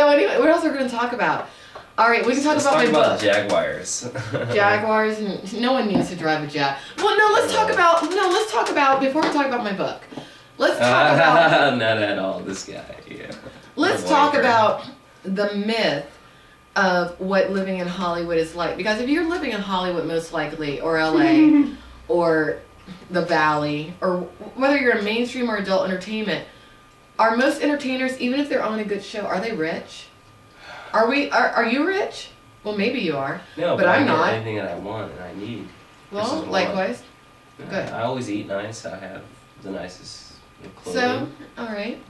So anyway, what else are we going to talk about? All right, we can talk about my book. Jaguars. Jaguars, and no one needs to drive a Jag. Well, no, let's talk about before we talk about my book. Let's talk about not at all. This guy, yeah. Let's talk about the myth of what living in Hollywood is like. Because if you're living in Hollywood, most likely, or LA, or the Valley, or whether you're in mainstream or adult entertainment, are most entertainers, even if they're on a good show, are they rich? Are you rich? Well, maybe you are. No, but I'm I get not. anything that I want and I need. Well, likewise. Good. I always eat nice. I have the nicest clothing. So, all right.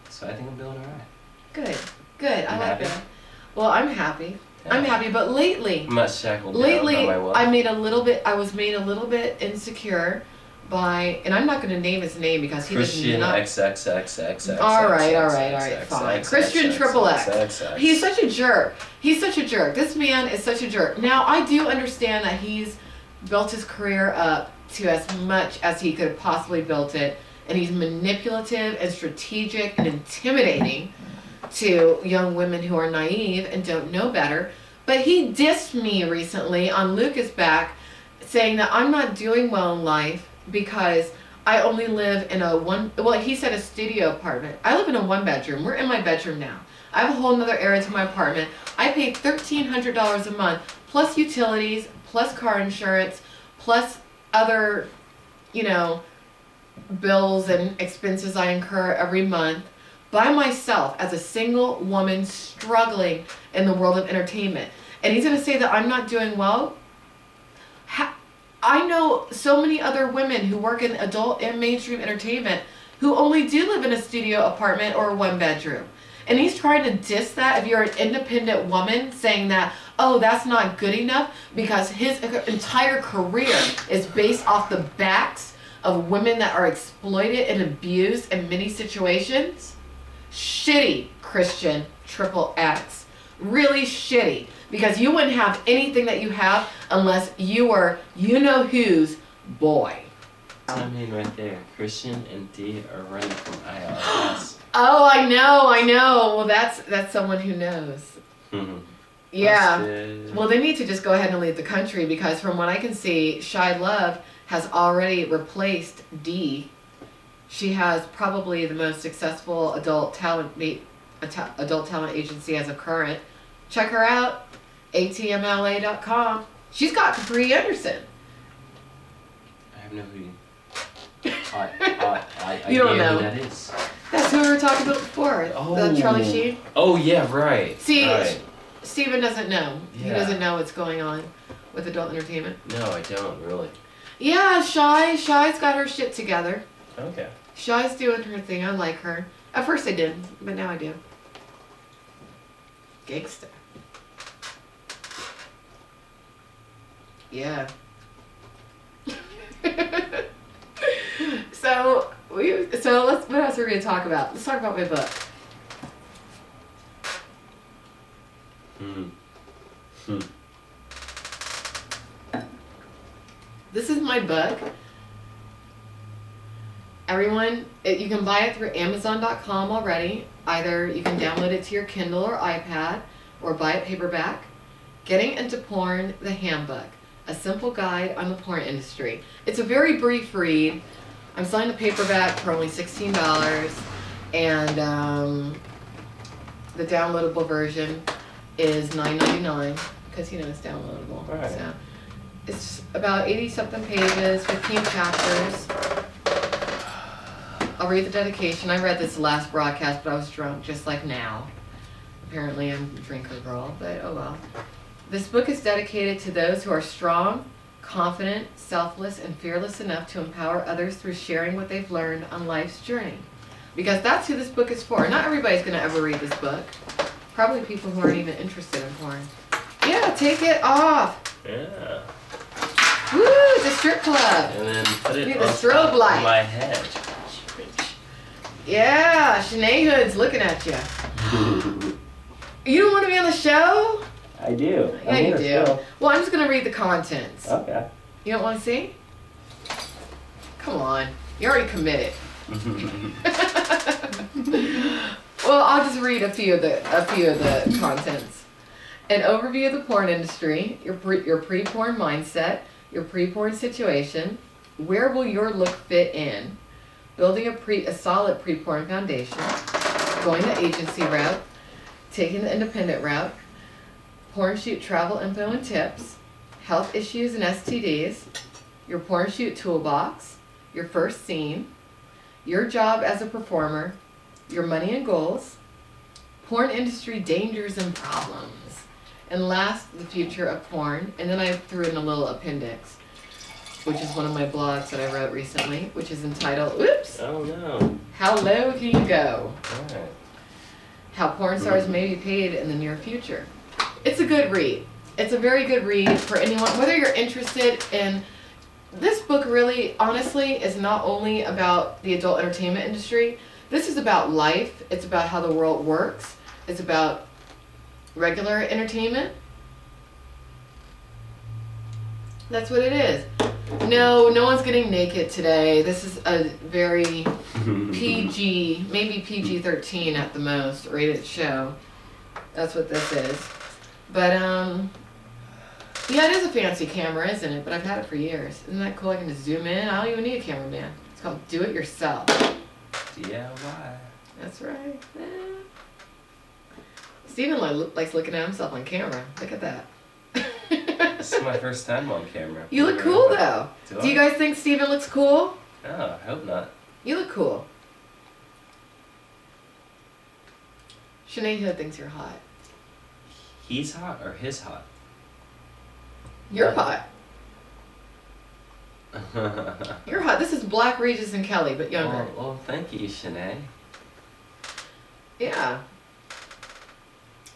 So I think I'm doing all right. Good. Good. I like happy? that. Well, I'm happy. Yeah. I'm happy, but lately, I'm not shackled down lately, by my wealth. I was made a little bit insecure by, and I'm not going to name his name because he Christian does not. XXX. All right, fine. Christian XXX. He's such a jerk. He's such a jerk. This man is such a jerk. Now, I do understand that he's built his career up to as much as he could have possibly built it, and he's manipulative and strategic and intimidating to young women who are naive and don't know better. But he dissed me recently on Lucas Back, saying that I'm not doing well in life because I only live in he said a studio apartment. I live in a 1-bedroom. We're in my bedroom now. I have a whole nother area to my apartment. I pay $1,300 a month, plus utilities, plus car insurance, plus other, bills and expenses I incur every month by myself as a single woman struggling in the world of entertainment. And he's going to say that I'm not doing well? I know so many other women who work in adult and mainstream entertainment who only do live in a studio apartment or a 1-bedroom. And he's trying to diss that if you're an independent woman, saying that, oh, that's not good enough, because his entire career is based off the backs of women that are exploited and abused in many situations. Shitty, Christian XXX. Really shitty. Because you wouldn't have anything that you have unless you were you-know-who's boy. I mean, right there. Christian and D are running from IRS. Oh, I know. Well, that's someone who knows. Yeah. Busted. Well, they need to just go ahead and leave the country, because from what I can see, Shy Love has already replaced D. She has probably the most successful adult talent agency as of current. Check her out, atmla.com. She's got Capri Anderson. I have no idea. I You don't know who that is. That's who we were talking about before. The Charlie Sheen. Oh yeah, right. See, right. Steven doesn't know. Yeah. He doesn't know what's going on with adult entertainment. No, I don't really. Yeah, Shy's got her shit together. Okay. Shy's doing her thing. I like her. At first I didn't, but now I do. Gangsta. Yeah. So what else are we gonna talk about? Let's talk about my book. This is my book. Everyone, you can buy it through Amazon.com already. Either you can download it to your Kindle or iPad, or buy it paperback. Getting Into Porn, the Handbook. A simple guide on the porn industry. It's a very brief read. I'm selling the paperback for only $16, and the downloadable version is $9.99, because it's downloadable. Right. So it's about 80-something pages, 15 chapters. I'll read the dedication. I read this last broadcast, but I was drunk, just like now. Apparently I'm a drinker girl, but oh well. This book is dedicated to those who are strong, confident, selfless, and fearless enough to empower others through sharing what they've learned on life's journey. Because that's who this book is for. Not everybody's going to ever read this book. Probably people who aren't even interested in porn. Yeah, take it off. Yeah. Woo, it's a strip club. And then put it Need on the strobe light. my head. Yeah, Shanae Hood's looking at you. You don't want to be on the show? I do. Yeah, you do. Well, I'm just going to read the contents. Okay. You don't want to see? Come on. You're already committed. Well, I'll just read a few of the contents. An overview of the porn industry, your pre-porn mindset, your pre-porn situation, where will your look fit in, building a solid pre-porn foundation, going the agency route, taking the independent route, porn shoot travel info and tips, health issues and STDs, your porn shoot toolbox, your first scene, your job as a performer, your money and goals, porn industry dangers and problems, and last, the future of porn. And then I threw in a little appendix, which is one of my blogs that I wrote recently, which is entitled, oops, oh no, how low can you go? Alright. How porn stars may be paid in the near future. It's a good read. It's a very good read for anyone, whether you're interested in. This book really, honestly, is not only about the adult entertainment industry. This is about life. It's about how the world works. It's about regular entertainment. That's what it is. No one's getting naked today. This is a very PG, maybe PG-13 at the most, rated show. That's what this is. But, yeah, it is a fancy camera, isn't it? But I've had it for years. Isn't that cool? I can just zoom in. I don't even need a cameraman. It's called do it yourself. DIY. That's right. Steven likes looking at himself on camera. Look at that. This is my first time on camera. You look cool, though. Do you guys think Steven looks cool? No, I hope not. You look cool. Sinead Hood thinks you're hot. He's hot or his hot? You're hot. You're hot. This is Black Regis and Kelly, but younger. Well, thank you, Sinead. Yeah.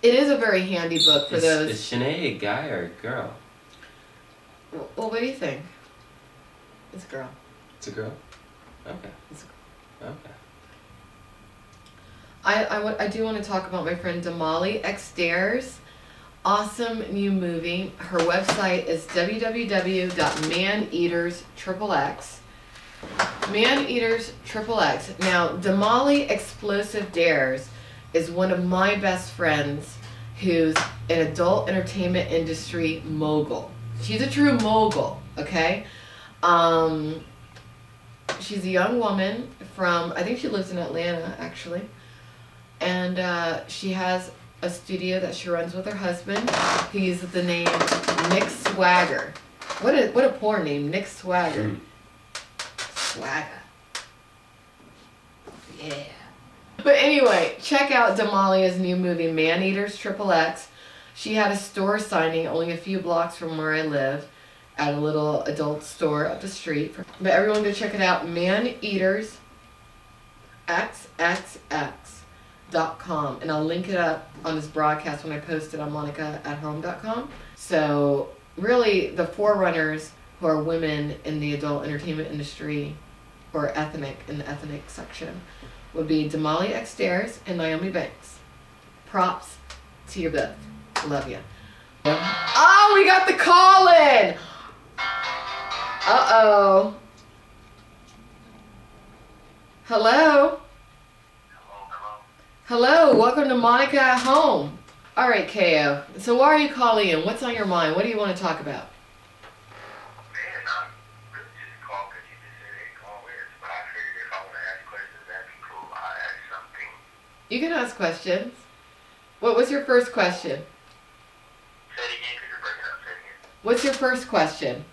It is a very handy book for those. Is Sinead a guy or a girl? Well, what do you think? It's a girl. It's a girl? Okay. It's a girl. Okay. I do want to talk about my friend Damali XXX. Awesome new movie. Her website is www.maneatersxxx. Maneaters XXX. Now, Damali Explosive Dares is one of my best friends who's an adult entertainment industry mogul. She's a true mogul, okay? She's a young woman from, I think she lives in Atlanta, actually. And she has a studio that she runs with her husband. He uses the name Nick Swagger. What a porn name, Nick Swagger. Swagger. Yeah. But anyway, check out Damalia's new movie, Maneaters XXX. She had a store signing only a few blocks from where I live at a little adult store up the street. But everyone go check it out, maneatersxxx.com. And I'll link it up on this broadcast when I post it on monicaathome.com. So really the forerunners who are women in the adult entertainment industry, or ethnic, in the ethnic section, would be Damali XXX and Naomi Banks. Props to you both. Love you. Oh, we got the call in! Uh-oh. Hello? Hello, welcome to Monica at Home. All right, KO. So why are you calling in? What's on your mind? What do you want to talk about? You can ask questions. What was your first question? Say it again, because you're breaking up. Say it again. What's your first question?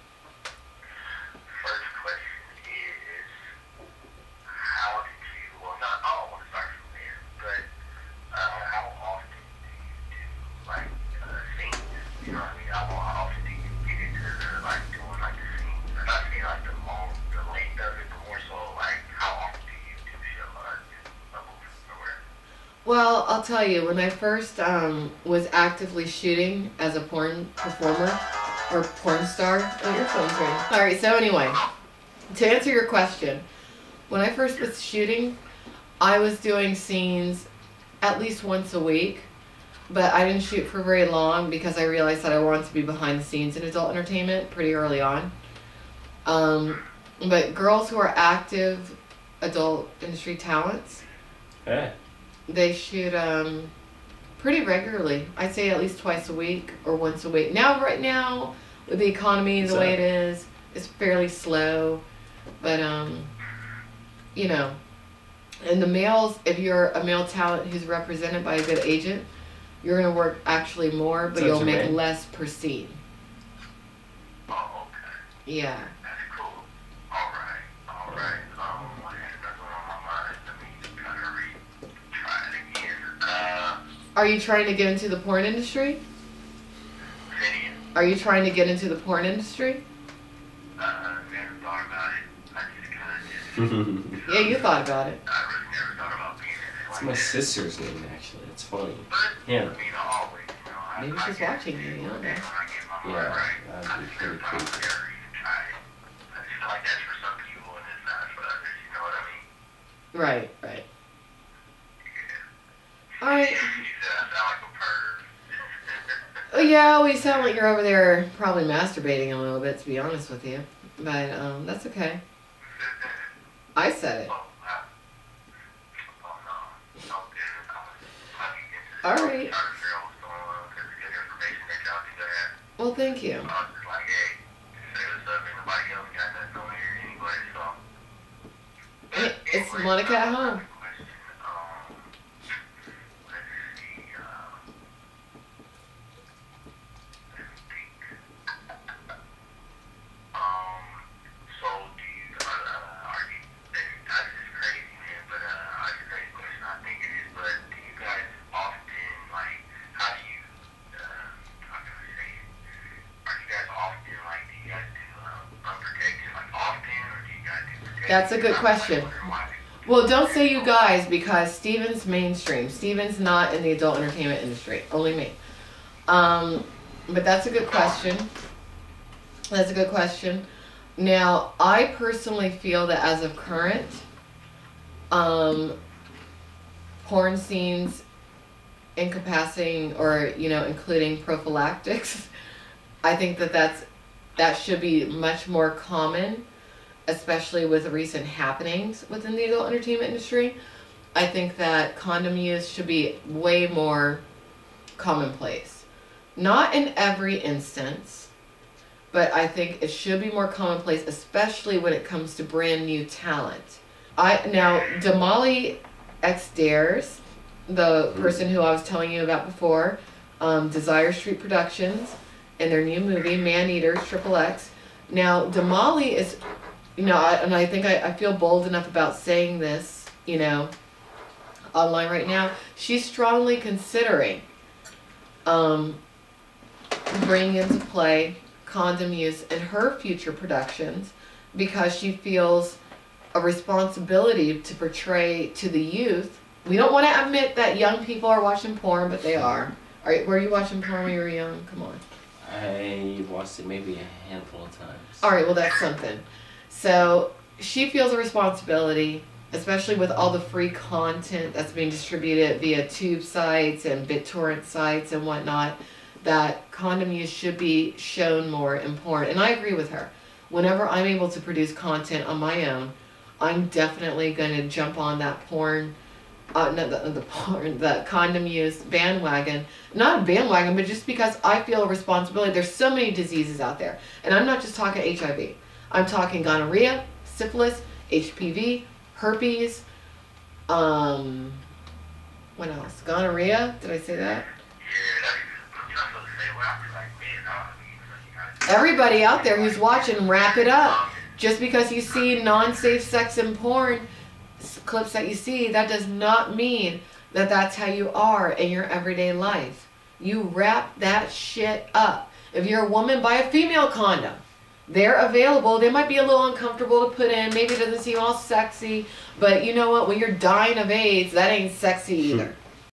First question is, how did you, well, not, I don't want to start from there, but how often do you do, like, scenes? You know what I mean? How often do you get into, like, doing, like, the scenes? I'm not saying, like, the length of it, but more so, like, how often do you do show, a movie or whatever? Well, I'll tell you, when I first was actively shooting as a porn performer or porn star. Oh, your phone's ringing. All right, so anyway, to answer your question, when I first was shooting, I was doing scenes at least once a week, but I didn't shoot for very long because I realized that I wanted to be behind the scenes in adult entertainment pretty early on. But girls who are active adult industry talents, Hey. They shoot pretty regularly. I'd say at least twice a week or once a week. Now, right now, with the economy the way it is, it's fairly slow. But, you know, and the males, if you're a male talent who's represented by a good agent, you're going to work actually more, but you'll make less per scene. Oh, okay. Yeah. That's cool. All right. Another one on my mind. Let me kind of try it again. Are you trying to get into the porn industry? Are you trying to get into the porn industry? Never thought about it. I just kind of just... Yeah, you thought about it. I really never thought about being in it. It's my sister's name, actually. It's funny. But, Yeah. I mean, always, you know, Maybe she's watching you, you don't know. Yeah, that'd be pretty cool. I just feel like that's for some people and it's not for others, you know what I mean? Right, right. Yeah. All right. She said I sound like a perv. Oh, yeah, we sound like you're over there probably masturbating a little bit, to be honest with you. But that's okay. I said it. All right. Well, thank you. It's Monica at home. That's a good question. Well, don't say you guys because Steven's mainstream. Steven's not in the adult entertainment industry. Only me. But that's a good question. That's a good question. Now, I personally feel that as of current, porn scenes incapacitating or, you know, including prophylactics, I think that should be much more common, especially with recent happenings within the adult entertainment industry. I think that condom use should be way more commonplace. Not in every instance, but I think it should be more commonplace, especially when it comes to brand new talent. Now, Damali X Dares, the person who I was telling you about before, Desire Street Productions, and their new movie, Man Eaters, XXX. Now, Damali is... You know, and I think I feel bold enough about saying this, you know, online right now. She's strongly considering bringing into play condom use in her future productions because she feels a responsibility to portray to the youth. We don't want to admit that young people are watching porn, but they are. Were you watching porn when you were young? Come on. I watched it maybe a handful of times. All right, well, that's something. So she feels a responsibility, especially with all the free content that's being distributed via tube sites and BitTorrent sites and whatnot, that condom use should be shown more in porn. And I agree with her. Whenever I'm able to produce content on my own, I'm definitely going to jump on that porn, the condom use bandwagon. Not a bandwagon, but just because I feel a responsibility. There's so many diseases out there. And I'm not just talking HIV. I'm talking gonorrhea, syphilis, HPV, herpes, what else? Gonorrhea, did I say that? Everybody out there who's watching, wrap it up. Just because you see non-safe sex in porn clips that you see, that does not mean that that's how you are in your everyday life. You wrap that shit up. If you're a woman, buy a female condom. They're available. They might be a little uncomfortable to put in. Maybe it doesn't seem all sexy. But you know what? When you're dying of AIDS, that ain't sexy either.